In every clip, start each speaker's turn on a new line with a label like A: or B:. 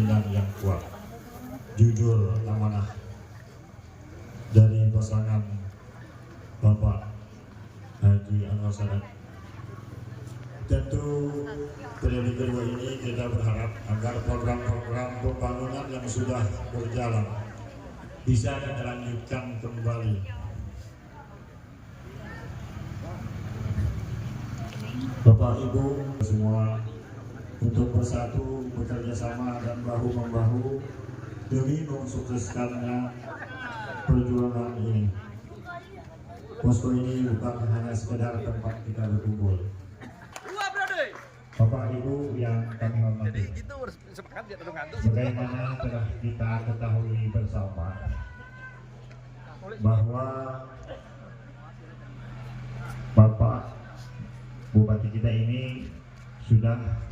A: selendang yang kuat, jujur, amanah dari pasangan Bapak Haji Anwar Sadat. Tentu periode kedua ini kita berharap agar program-program pembangunan yang sudah berjalan bisa kita lanjutkan kembali. Bapak Ibu semua untuk bersatu bekerja sama dan bahu-membahu demi mensukseskannya perjuangan ini. Posko ini bukan hanya sekedar tempat kita berkumpul. Bapak Ibu yang kami hormati, bagaimana telah kita ketahui bersama bahwa Bapak Bupati kita ini sudah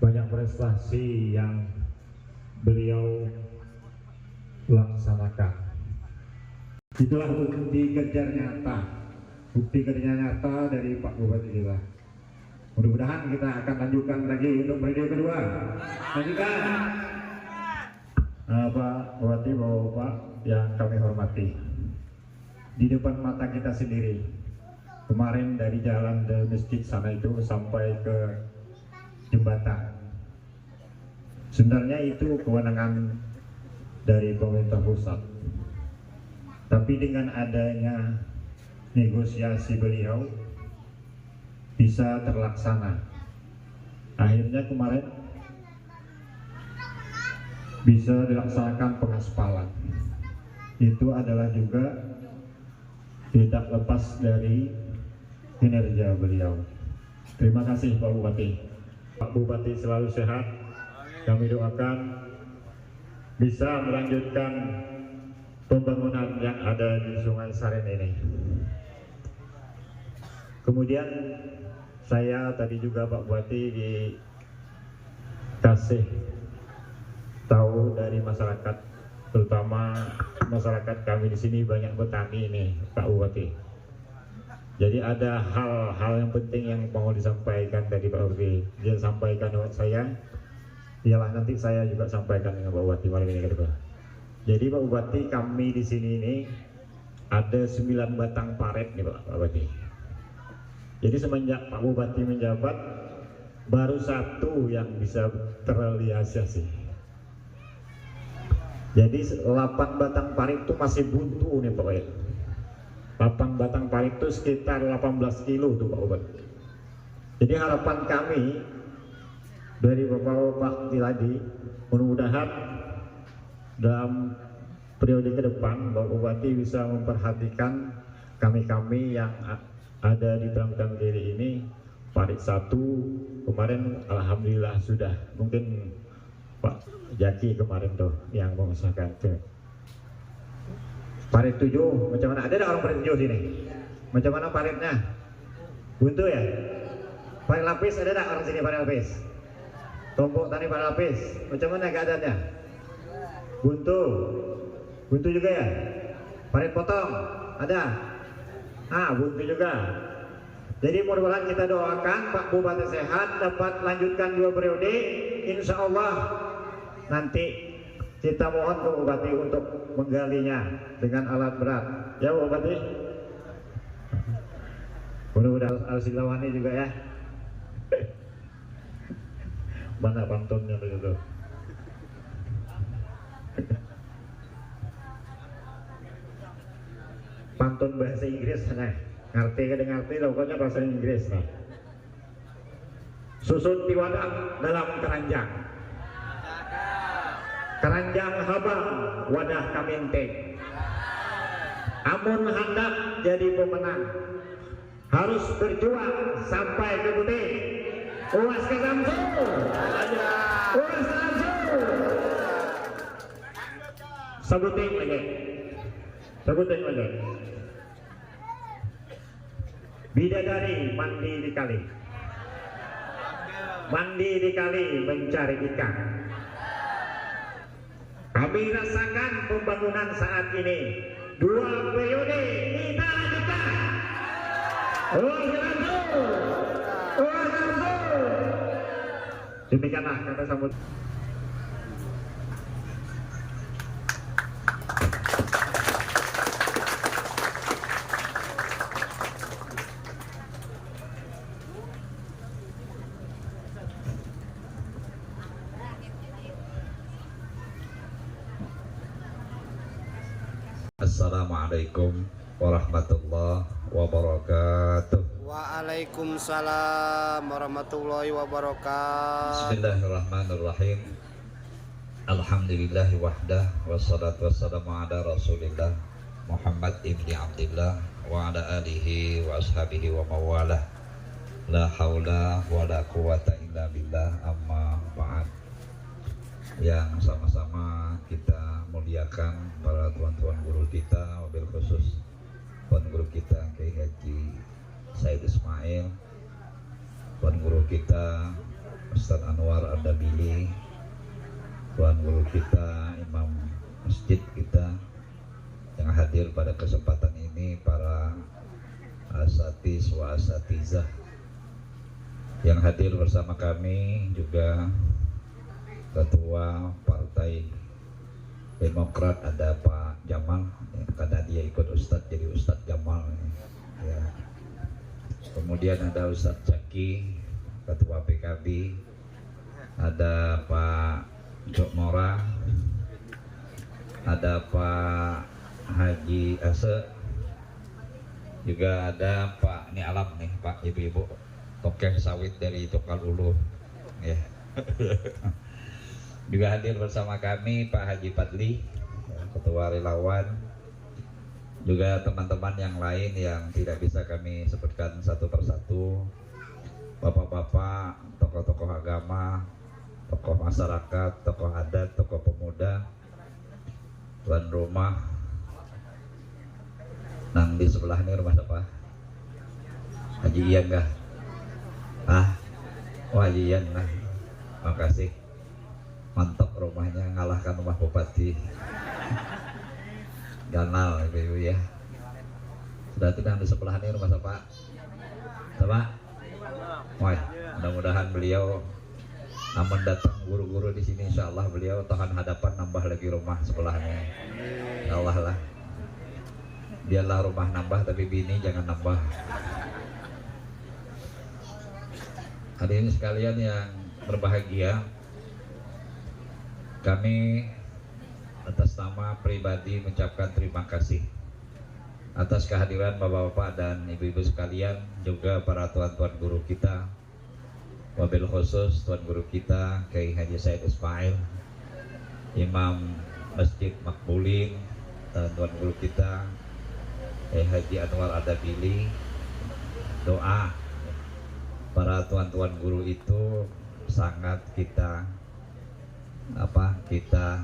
A: banyak prestasi yang beliau laksanakan. Itulah bukti kerja nyata dari Pak Bupati kita. Mudah-mudahan kita akan lanjutkan lagi untuk periode kedua. Lanjutkan. Pak Bupati, Bapak yang kami hormati, di depan mata kita sendiri, kemarin dari jalan dari masjid sana itu sampai ke jembatan, sebenarnya itu kewenangan dari pemerintah pusat. Tapi dengan adanya negosiasi beliau bisa terlaksana. Akhirnya kemarin bisa dilaksanakan pengaspalan. Itu adalah juga tidak lepas dari kinerja beliau. Terima kasih Pak Bupati. Pak Bupati selalu sehat. Kami doakan bisa melanjutkan pembangunan yang ada di Sungai Saren ini. Kemudian saya tadi juga Pak Bupati dikasih tahu dari masyarakat, terutama masyarakat kami di sini banyak petani nih Pak Bupati. Jadi ada hal-hal yang penting yang mau disampaikan dari Pak Bupati. Dia sampaikan lewat saya, ialah nanti saya juga sampaikan dengan Pak Bupati malam ini ke depan. Jadi Pak Bupati, kami di sini ini ada 9 batang paret nih Pak Bupati. Jadi semenjak Pak Bupati menjabat baru 1 yang bisa terrealisasi. Jadi 8 batang parit itu masih buntu nih Pak. 8 batang parit itu sekitar 18 kilo tuh Pak Bupati. Jadi harapan kami dari Bapak tadi, mudah-mudahan dalam periode ke depan Bapak Bupati bisa memperhatikan kami-kami yang ada di Trangkang Diri ini. Parit 1 kemarin alhamdulillah sudah, mungkin Pak Jaki kemarin tuh yang mengusahakan tuh. Parit 7 macam mana? Ada orang parit 7 sini? Macam mana paritnya? Buntu ya? Parit lapis ada tak orang sini parit lapis? Tombok tani parit lapis. Macam mana keadaannya? Buntu. Buntu juga ya? Parit potong ada? Buntu juga. Jadi mudah-mudahan kita doakan Pak Bupati sehat, dapat lanjutkan 2 periode. Insya Allah nanti kita mohon Pak Bupati untuk menggalinya dengan alat berat. Ya Pak Bupati. Mudah-mudahan Al-Silawani juga ya. Mana pantunnya begitu? Pantun bahasa Inggris nah. Ngerti pokoknya bahasa Inggris nah. Susun tiwadak dalam keranjang, keranjang habang wadah kaminteng. Amun hendak jadi pemenang harus berjuang sampai ke putih. Uas ke Samsu, uas ke Samsu. Sebutin lagi. Bidadari mandi di kali, mencari ikan. Kami rasakan pembangunan saat ini 2 periode kita lanjutkan. Demikianlah kata sambut.
B: Assalamualaikum warahmatullahi wabarakatuh.
C: Waalaikumsalam warahmatullahi wabarakatuh.
B: Bismillahirrahmanirrahim. Alhamdulillahi wahdah, wassalatu wassalamu ala rasulillah Muhammad ibni Abdillah wa ala alihi wa ashabihi wa mawalah. La haula wa la quwata illa billah, amma ba'd. Yang sama-sama kita muliakan para tuan-tuan guru kita, wabil khusus tuan guru kita Kiai Haji Said Ismail, tuan guru kita Ustaz Anwar Ardabili, tuan guru kita Imam Masjid kita yang hadir pada kesempatan ini, para asatiz wa asatizah yang hadir bersama kami, juga Ketua Partai Demokrat ada Pak Jamal, ya, karena dia ikut Ustadz jadi Ustadz Jamal, ya. Kemudian ada Ustadz Jaki, Ketua PKB, ada Pak Jok Mora, ada Pak Haji Ase, juga ada Pak ini alam nih, Pak ibu-ibu tokeh sawit dari Tokal Ulu, ya. Juga hadir bersama kami Pak Haji Padli, Ketua Relawan, juga teman-teman yang lain yang tidak bisa kami sebutkan satu persatu, bapak-bapak, tokoh-tokoh agama, tokoh masyarakat, tokoh adat, tokoh pemuda, tuan rumah. Nang di sebelah ini rumah siapa? Haji Ian kah? Oh Haji Ian, nah, makasih. Mantap rumahnya, ngalahkan rumah bupati Ganal, ibu ya. Sudah tidak di sebelah ini rumah siapa? Siapa? Wah, mudah-mudahan beliau namun datang guru-guru di sini, insya Allah beliau tahan hadapan nambah lagi rumah sebelahnya. Insya Allah lah. Biarlah rumah nambah tapi bini jangan nambah. Hadirin sekalian yang berbahagia, kami atas nama pribadi mengucapkan terima kasih atas kehadiran bapak-bapak dan ibu-ibu sekalian, juga para tuan-tuan guru kita, wabil khusus tuan guru kita Kiai Haji Said Ismail, Imam Masjid Makbulin, dan tuan guru kita Kiai Haji Anwar Ardabili. Doa para tuan-tuan guru itu sangat kita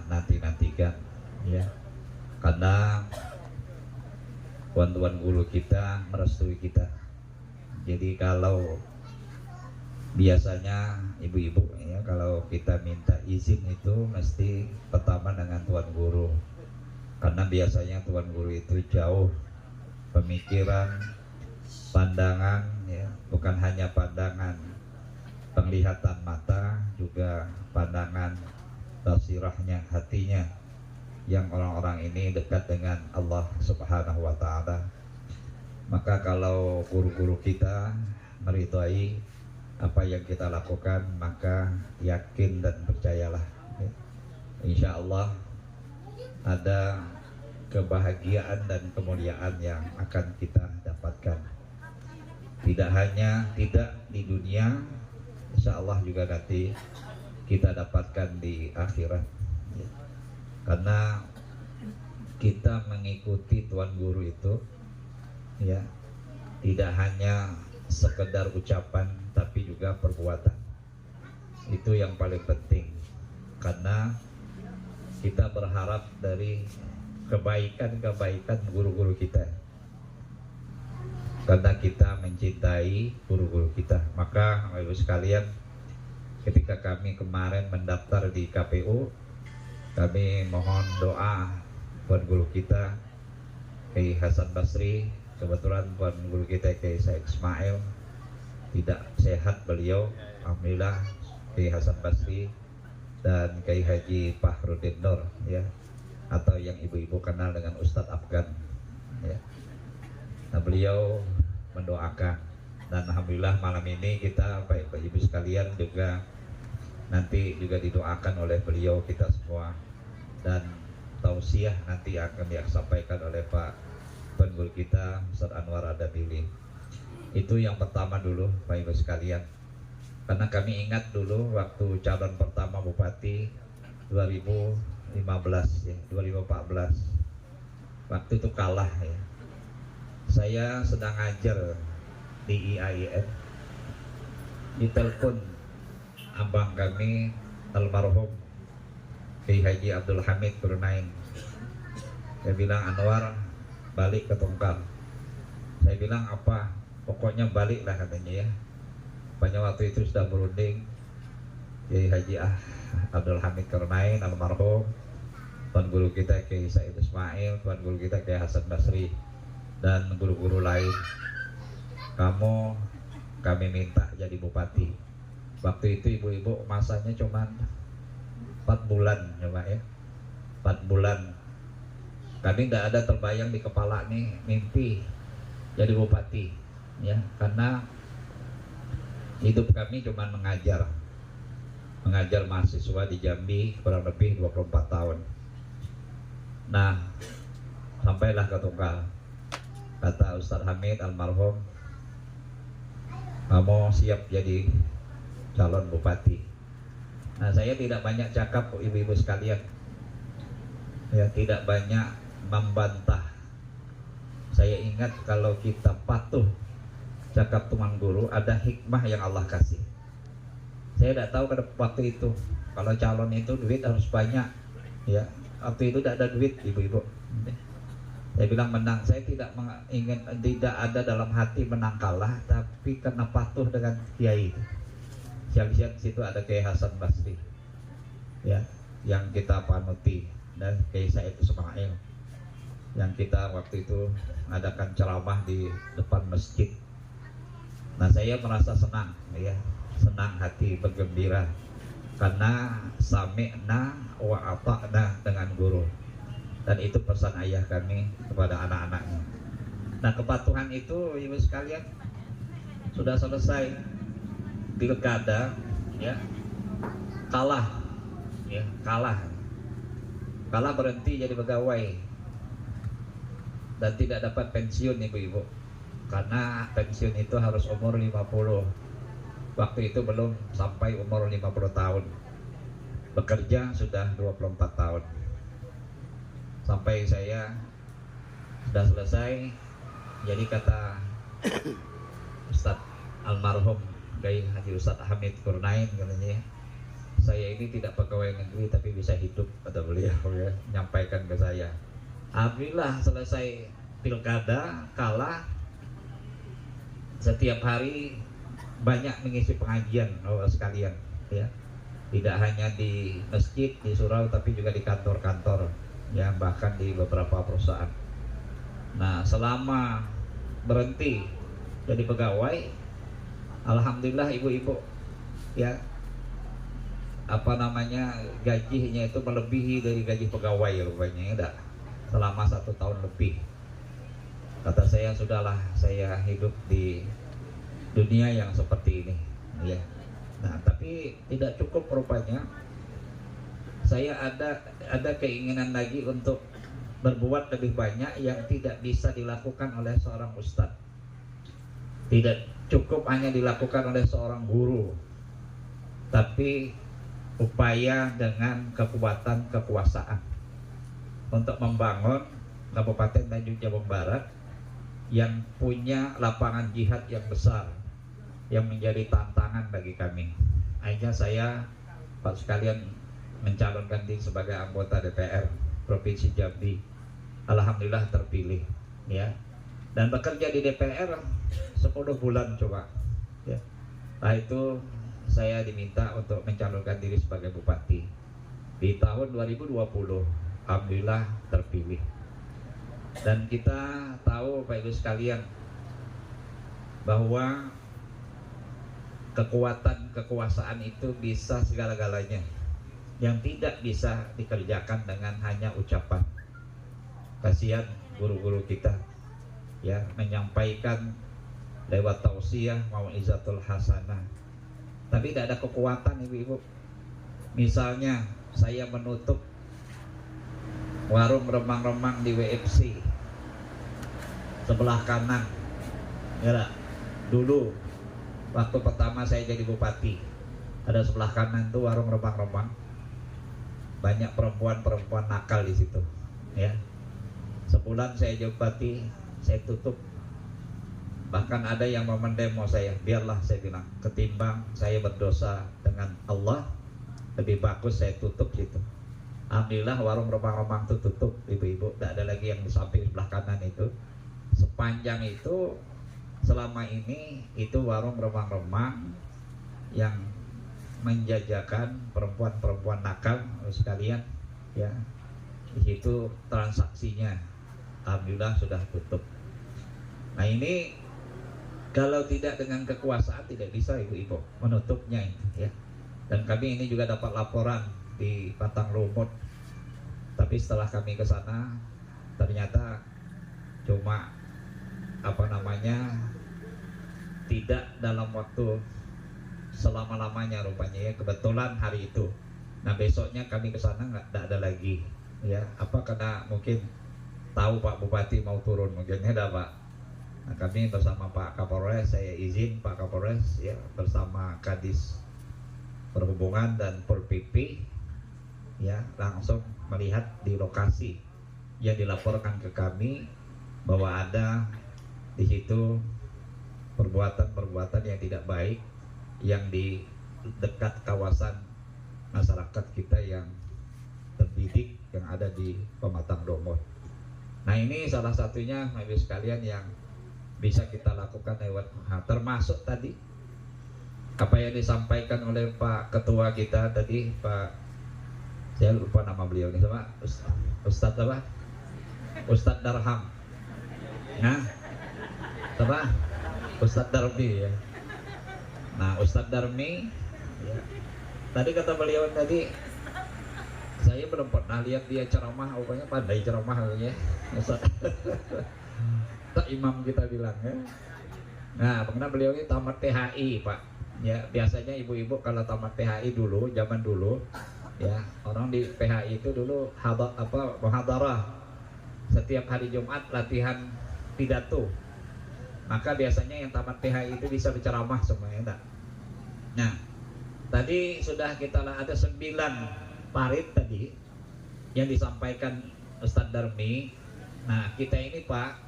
B: nanti-nantikan, ya, karena tuan-tuan guru kita merestui kita. Jadi kalau biasanya ibu-ibu, ya, kalau kita minta izin itu mesti pertama dengan tuan guru, karena biasanya tuan guru itu jauh pemikiran, pandangan, ya, bukan hanya pandangan penglihatan mata, juga pandangan basirahnya, hatinya, yang orang-orang ini dekat dengan Allah Subhanahu wa Ta'ala. Maka kalau guru-guru kita meridhai apa yang kita lakukan, maka yakin dan percayalah, ya, insya Allah ada kebahagiaan dan kemuliaan yang akan kita dapatkan. Tidak hanya tidak di dunia, insya Allah juga nanti kita dapatkan di akhirat, ya. Karena kita mengikuti tuan guru itu, ya, tidak hanya sekedar ucapan tapi juga perbuatan. Itu yang paling penting, karena kita berharap dari kebaikan-kebaikan guru-guru kita, karena kita mencintai guru-guru kita. Maka ibu sekalian, ketika kami kemarin mendaftar di KPU, kami mohon doa buat guru kita Kiai Hasan Basri. Kebetulan buat guru kita Kiai Said Ismail tidak sehat beliau, alhamdulillah Kiai Hasan Basri dan Kiai Haji Fahrudin Nur, ya, atau yang ibu-ibu kenal dengan Ustadz Afgan, ya. Nah, beliau mendoakan, dan alhamdulillah malam ini kita Bapak Ibu sekalian juga nanti juga didoakan oleh beliau kita semua, dan tausiah nanti akan disampaikan oleh Pak Penggul kita Ustaz Anwar Adabili. Itu yang pertama dulu Bapak Ibu sekalian, karena kami ingat dulu waktu calon pertama Bupati 2015 ya, 2014 waktu itu kalah ya. Saya sedang ngajar di IAIN, ditelepon abang kami almarhum Kiai Haji Abdul Hamid Kurnain. Dia bilang, Anwar balik ke Tongkang. Saya bilang apa? Pokoknya balik lah katanya ya. Banyak waktu itu sudah berunding Kiai Haji Abdul Hamid Kurnain almarhum, tuan guru kita Kiai Said Ismail, tuan guru kita Kiai Hasan Basri, dan guru-guru lain. Kami minta jadi bupati. Waktu itu ibu-ibu masanya cuma 4 bulan ya Pak ya, 4 bulan. Kami tidak ada terbayang di kepala nih mimpi jadi bupati ya, karena hidup kami cuma mengajar mahasiswa di Jambi kurang lebih 24 tahun. Nah, sampailah ke Tunggal. Kata Ustadz Hamid almarhum, kamu siap jadi calon bupati. Nah, saya tidak banyak cakap ibu-ibu sekalian ya, tidak banyak membantah. Saya ingat kalau kita patuh cakap tuan guru, ada hikmah yang Allah kasih. Saya tidak tahu pada waktu itu kalau calon itu duit harus banyak ya. Waktu itu tidak ada duit ibu-ibu. Saya bilang menang, saya tidak ada dalam hati menang kalah, tapi karena patuh dengan kiai. Siang-siang situ ada Kiai Hasan Basri, ya, yang kita panuti, dan Kiai Said Ismail, yang kita waktu itu adakan ceramah di depan masjid. Nah, saya merasa senang, ya, senang hati, bergembira, karena sami'na wa ata'na dengan guru. Dan itu pesan ayah kami kepada anak-anaknya. Nah, kepatuhan itu ibu sekalian sudah selesai. Pilkada ya, kalah berhenti jadi pegawai dan tidak dapat pensiun ibu-ibu, karena pensiun itu harus umur 50. Waktu itu belum sampai umur 50 tahun, bekerja sudah 24 tahun. Sampai saya sudah selesai, jadi kata Ustadz almarhum Kiai Haji Ustadz Hamid Kurnain, katanya, saya ini tidak pegawai negeri tapi bisa hidup, kata beliau ya, menyampaikan ke saya. Alhamdulillah selesai pilkada, kalah, setiap hari banyak mengisi pengajian sekalian ya, tidak hanya di masjid, di surau, tapi juga di kantor-kantor ya, bahkan di beberapa perusahaan. Nah, selama berhenti jadi pegawai, alhamdulillah ibu-ibu ya, gajinya itu melebihi dari gaji pegawai rupanya ya, selama 1 tahun lebih. Kata saya, sudahlah, saya hidup di dunia yang seperti ini ya. Nah, tapi tidak cukup rupanya. Saya ada keinginan lagi untuk berbuat lebih banyak yang tidak bisa dilakukan oleh seorang ustadz. Tidak cukup hanya dilakukan oleh seorang guru, tapi upaya dengan kekuatan kekuasaan untuk membangun Kabupaten Tanjung Jabung Barat yang punya lapangan jihad yang besar, yang menjadi tantangan bagi kami. Akhirnya saya, Pak sekalian, mencalonkan diri sebagai anggota DPR Provinsi Jambi. Alhamdulillah terpilih ya, dan bekerja di DPR 10 bulan coba ya. Nah, itu saya diminta untuk mencalonkan diri sebagai bupati di tahun 2020. Alhamdulillah terpilih. Dan kita tahu Pak Ibu sekalian bahwa kekuatan kekuasaan itu bisa segala-galanya, yang tidak bisa dikerjakan dengan hanya ucapan. Kasihan guru-guru kita ya, menyampaikan lewat tausiah mau'izatul hasanah, tapi tidak ada kekuatan ibu-ibu. Misalnya saya menutup warung remang-remang di WFC sebelah kanan ya, dulu waktu pertama saya jadi bupati, ada sebelah kanan tuh warung remang-remang, banyak perempuan-perempuan nakal di situ ya. Sebulan saya jadi bupati, saya tutup. Bahkan ada yang mau mendemo saya, biarlah saya bilang, ketimbang saya berdosa dengan Allah, lebih bagus saya tutup situ. Alhamdulillah warung remang-remang itu tutup ibu-ibu, tidak ada lagi yang di samping sebelah kanan itu. Sepanjang itu selama ini itu warung remang-remang yang menjajakan perempuan-perempuan nakal sekalian ya. Di situ transaksinya alhamdulillah sudah tutup. Nah ini kalau tidak dengan kekuasaan tidak bisa ibu-ibu menutupnya itu ya. Dan kami ini juga dapat laporan di Batang Lumut, tapi setelah kami ke sana ternyata cuma tidak dalam waktu selama-lamanya rupanya ya, kebetulan hari itu. Nah besoknya kami ke sana nggak ada lagi ya, karena mungkin tahu Pak Bupati mau turun, mungkin ada Pak. Nah kami bersama Pak Kapolres, saya izin Pak Kapolres ya, bersama Kadis Perhubungan dan Polpp ya, langsung melihat di lokasi yang dilaporkan ke kami bahwa ada di situ perbuatan-perbuatan yang tidak baik yang di dekat kawasan masyarakat kita yang terdidik yang ada di Pematang Domor. Nah ini salah satunya ibu sekalian yang bisa kita lakukan lewat termasuk tadi apa yang disampaikan oleh Pak Ketua kita tadi, Pak, saya lupa nama beliau ini, sama Ustadz apa? Ustadz Darham. Nah, apa? Ustadz Darmi ya. Nah, Ustadz Darmi ya. Tadi kata beliau tadi, saya belum pernah lihat dia ceramah, pokoknya pandai ceramah ya. Tak imam kita bilang ya. Nah, karena beliau ini tamat PHI, Pak. Ya, biasanya ibu-ibu kalau tamat PHI dulu, zaman dulu, ya, orang di PHI itu dulu muhadarah. Setiap hari Jumat latihan pidato. Maka biasanya yang tamat PHI itu bisa berceramah semuanya, enggak? Nah, tadi sudah kita ada 9 parit tadi yang disampaikan Ustadz Darmi. Nah, kita ini Pak,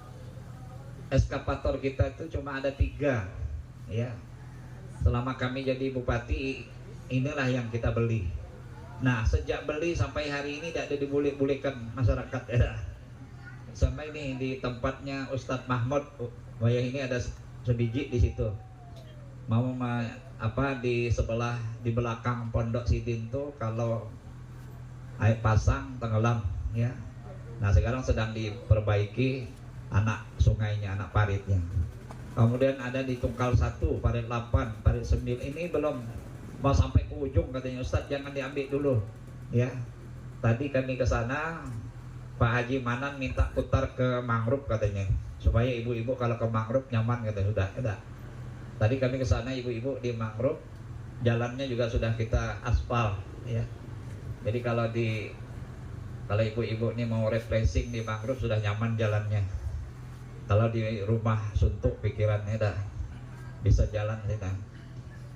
B: eskapator kita itu cuma ada 3 ya. Selama kami jadi bupati, inilah yang kita beli. Nah, sejak beli sampai hari ini tidak ada diboleh-bolehkan masyarakat ya. Sampai ini di tempatnya Ustadz Mahmud, wayah ini ada sebiji di situ. Mau di sebelah di belakang Pondok Sidin tuh kalau air pasang tenggelam ya. Nah, sekarang sedang diperbaiki anak sungainya, anak paritnya. Kemudian ada di Tungkal 1, parit 8, parit 9 ini belum mau sampai ke ujung, katanya Ustadz jangan diambil dulu ya. Tadi kami ke sana, Pak Haji Manan minta putar ke mangrove katanya, supaya ibu-ibu kalau ke mangrove nyaman katanya. Sudah. Tadi kami ke sana ibu-ibu di mangrove, jalannya juga sudah kita aspal ya. Jadi kalau ibu-ibu ini mau refreshing di mangrove sudah nyaman jalannya. Kalau di rumah suntuk pikirannya dah bisa jalan kita.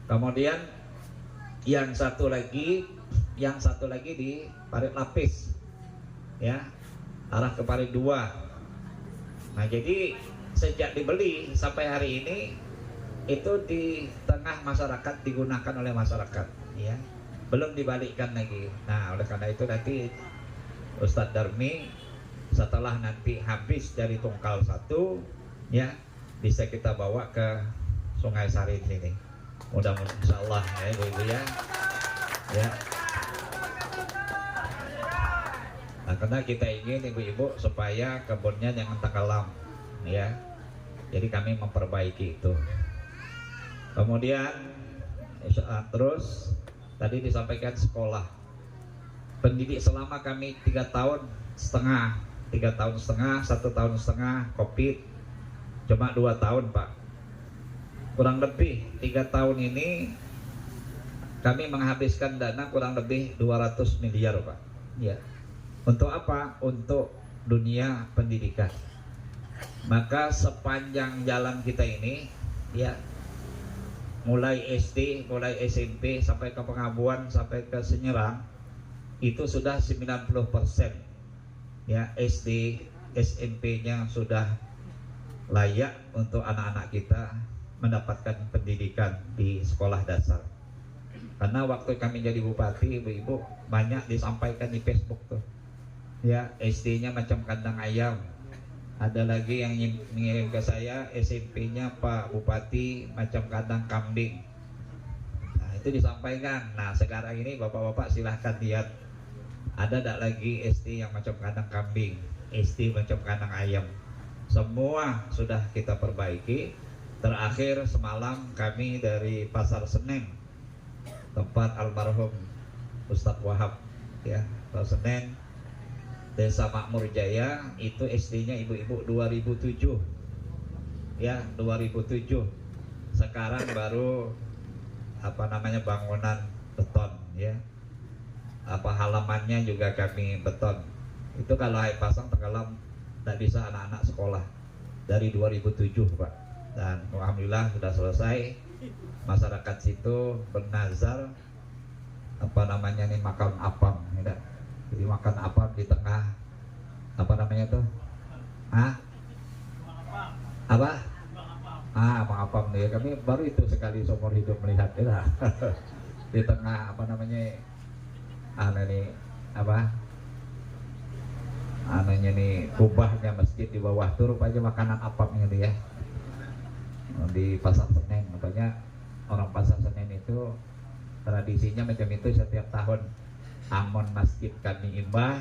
B: Kemudian yang satu lagi di Parit Lapis ya, arah ke Parit 2. Nah, jadi sejak dibeli sampai hari ini itu di tengah masyarakat, digunakan oleh masyarakat ya, belum dibalikkan lagi. Nah, oleh karena itu nanti Ustadz Darmi setelah nanti habis dari Tungkal 1 ya, bisa kita bawa ke Sungai Sarin sini. Mudah-mudahan insyaallah ya ibu-ibu ya. Nah, karena kita ingin ibu-ibu supaya kebunnya jangan tenggelam ya. Jadi kami memperbaiki itu. Kemudian Terus tadi disampaikan sekolah pendidik selama kami 3 tahun setengah, 1 tahun setengah COVID, cuma 2 tahun Pak, kurang lebih 3 tahun ini kami menghabiskan dana kurang lebih 200 miliar Pak. Ya. Untuk apa? Untuk dunia pendidikan. Maka sepanjang jalan kita ini, ya, mulai SD, mulai SMP sampai ke Pengabuan, sampai ke Senyerang, itu sudah 90%. Ya, SD, SMP-nya sudah layak untuk anak-anak kita mendapatkan pendidikan di sekolah dasar. Karena waktu kami jadi bupati, ibu-ibu, banyak disampaikan di Facebook tuh. Ya, SD-nya macam kandang ayam. Ada lagi yang mengirim ke saya, SMP-nya Pak Bupati macam kandang kambing. Nah, itu disampaikan. Nah, sekarang ini bapak-bapak silahkan lihat, ada tak lagi SD yang macam kandang kambing, SD macam kandang ayam. Semua sudah kita perbaiki. Terakhir semalam kami dari Pasar Senen, tempat almarhum Ustadz Wahab, ya, Pasar Senen, Desa Makmur Jaya, itu SD-nya ibu-ibu 2007, ya, 2007. Sekarang baru bangunan beton, ya, halamannya juga kami beton. Itu kalau air pasang tenggelam, tidak bisa anak-anak sekolah dari 2007 Pak. Dan alhamdulillah sudah selesai. Masyarakat situ bernazar makan apam, ya. Jadi makan apam di tengah abang apam ya. Kami baru itu sekali seumur hidup melihat ya. Di tengah kubahnya masjid di bawah tuh rupanya makanan apam gitu ya. Di Pasar Senen, makanya orang Pasar Senen itu tradisinya macam itu. Setiap tahun amon masjid kami imbah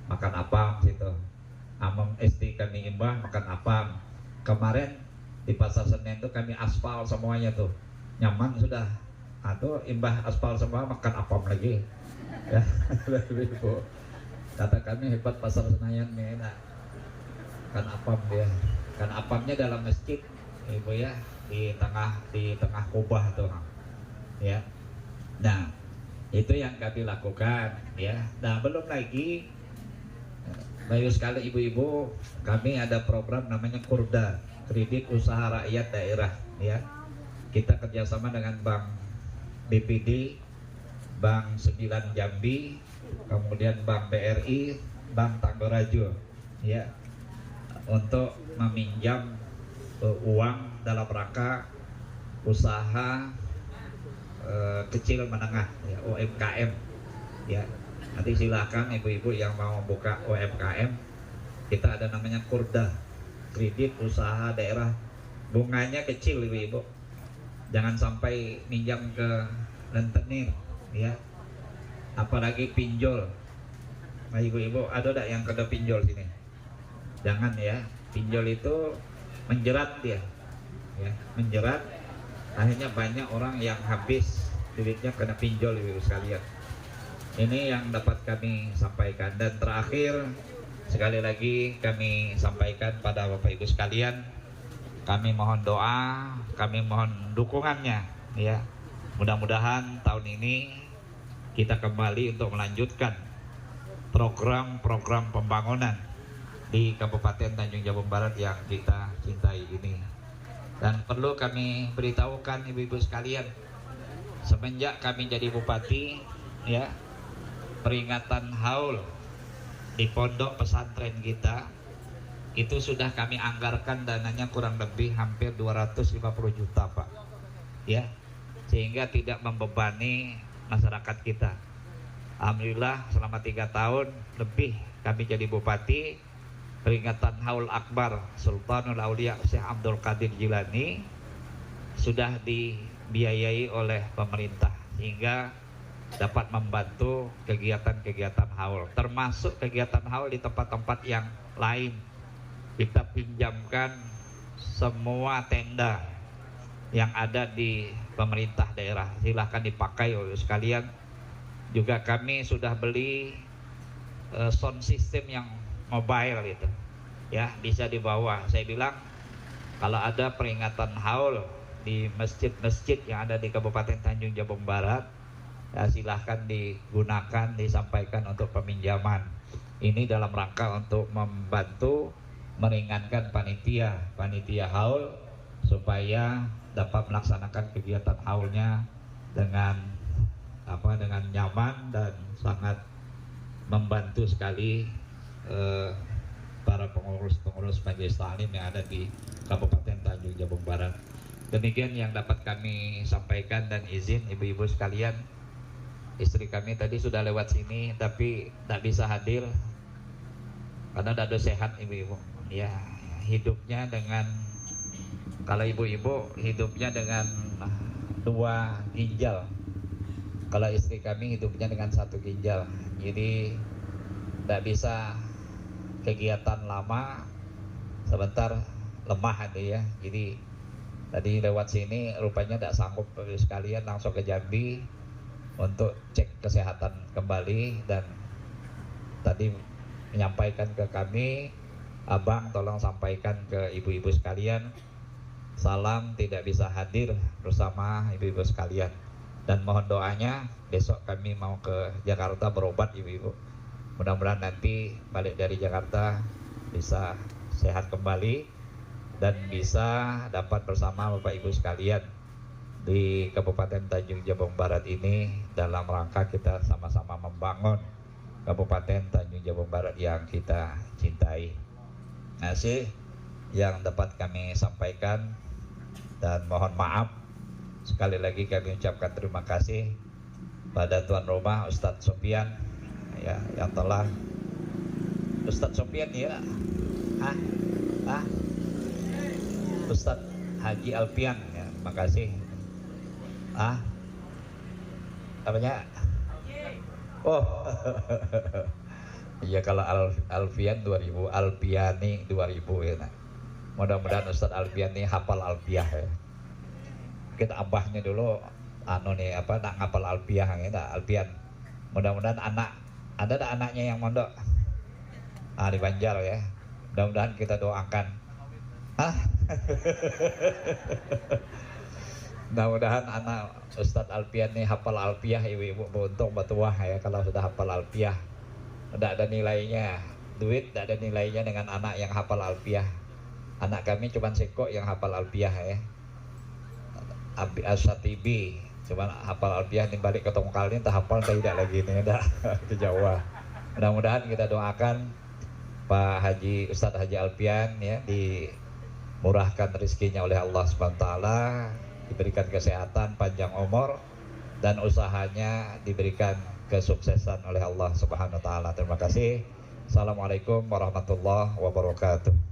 B: makan apam situ, amon SD kami imbah makan apam. Kemarin di Pasar Senen itu kami aspal semuanya tuh, nyaman sudah, atau imbah aspal semua makan apam lagi ya. Ibu kata kami hebat Pasar Senayan nih, nah, kan apam dia, kan apamnya dalam masjid ibu ya, di tengah kubah tuh ya. Nah, itu yang kami lakukan ya. Nah, belum lagi baik sekali ibu-ibu, kami ada program namanya KURDA, Kredit Usaha Rakyat Daerah ya. Kita kerjasama dengan Bank BPD, Bank 9 Jambi, kemudian Bank BRI, Bank Tanggorajo ya, untuk meminjam uang dalam rangka usaha kecil menengah ya, UMKM ya. Nanti silakan ibu-ibu yang mau buka UMKM, kita ada namanya KURDA, Kredit Usaha Daerah. Bunganya kecil ibu-ibu, jangan sampai minjam ke rentenir ya, apalagi pinjol. Nah, ibu-ibu ada tak yang kena pinjol sini? Jangan ya, pinjol itu menjerat dia ya, menjerat. Akhirnya banyak orang yang habis duitnya kena pinjol ibu sekalian. Ini yang dapat kami sampaikan. Dan terakhir sekali lagi kami sampaikan pada Bapak Ibu sekalian, kami mohon doa, kami mohon dukungannya ya. Mudah-mudahan tahun ini kita kembali untuk melanjutkan program-program pembangunan di Kabupaten Tanjung Jabung Barat yang kita cintai ini. Dan perlu kami beritahukan ibu-ibu sekalian, semenjak kami jadi bupati ya, peringatan haul di pondok pesantren kita itu sudah kami anggarkan dananya kurang lebih hampir 250 juta Pak ya, sehingga tidak membebani masyarakat kita. Alhamdulillah selama 3 tahun lebih kami jadi bupati, peringatan haul akbar Sultanul Aulia Syekh Abdul Qadir Jilani sudah dibiayai oleh pemerintah, sehingga dapat membantu kegiatan-kegiatan haul, termasuk kegiatan haul di tempat-tempat yang lain. Kita pinjamkan semua tenda yang ada di pemerintah daerah. Silahkan dipakai oleh sekalian. Juga kami sudah beli sound system yang mobile itu, ya, bisa dibawa. Saya bilang kalau ada peringatan haul di masjid-masjid yang ada di Kabupaten Tanjung Jabung Barat, ya, silahkan digunakan, disampaikan untuk peminjaman. Ini dalam rangka untuk membantu meringankan panitia haul supaya dapat melaksanakan kegiatan haulnya dengan nyaman dan sangat membantu sekali para pengurus Majelis Ta'lim yang ada di Kabupaten Tanjung Jabung Barat. Demikian yang dapat kami sampaikan, dan izin ibu-ibu sekalian, istri kami tadi sudah lewat sini tapi tak bisa hadir karena tidak ada sehat ibu-ibu. Ya, hidupnya dengan, kalau ibu-ibu hidupnya dengan 2 ginjal. Kalau istri kami hidupnya dengan 1 ginjal. Jadi tidak bisa kegiatan lama, sebentar lemah ada ya. Jadi tadi lewat sini rupanya tidak sanggup sekalian, langsung ke Jambi untuk cek kesehatan kembali, dan tadi menyampaikan ke kami, abang tolong sampaikan ke ibu-ibu sekalian, salam tidak bisa hadir bersama ibu-ibu sekalian, dan mohon doanya besok kami mau ke Jakarta berobat ibu-ibu. Mudah-mudahan nanti balik dari Jakarta bisa sehat kembali dan bisa dapat bersama Bapak Ibu sekalian di Kabupaten Tanjung Jabung Barat ini dalam rangka kita sama-sama membangun Kabupaten Tanjung Jabung Barat yang kita cintai. Masih yang dapat kami sampaikan, dan mohon maaf sekali lagi kami ucapkan terima kasih pada tuan rumah Ustadz Sofian, ya, yang telah Ustadz Sofian ya, Ustadz Haji Alfian, ya, terima kasih. Apanya? Oh, iya, kalau Alfian 2000, Alfiani 2000 ya. Nah. Mudah-mudahan Ustadz Alfian ini hafal Alfiah ya. Kita abahnya dulu nak ngapal Alfiah ya, Alfian. Mudah-mudahan ada anaknya yang mondok di Banjar ya. Mudah-mudahan kita doakan. Mudah-mudahan anak Ustadz Alfian ini hafal Alfiah, ibu-ibu beruntung batuah ya kalau sudah hafal Alfiah. Tidak ada nilainya, duit tidak ada nilainya dengan anak yang hafal Alfiah. Anak kami cuma Seko yang hafal Alfiah ya. Asyatibi cuma hafal Alfiah, ini balik ke Tongkal ini tak hafal, tidak lagi ini dah ke Jawa. Mudah-mudahan kita doakan Pak Haji Ustadz Haji Alfian ya, dimurahkan rezekinya oleh Allah SWT, diberikan kesehatan, panjang umur, dan usahanya diberikan kesuksesan oleh Allah Subhanahu wa taala. Terima kasih. Assalamualaikum warahmatullahi wabarakatuh.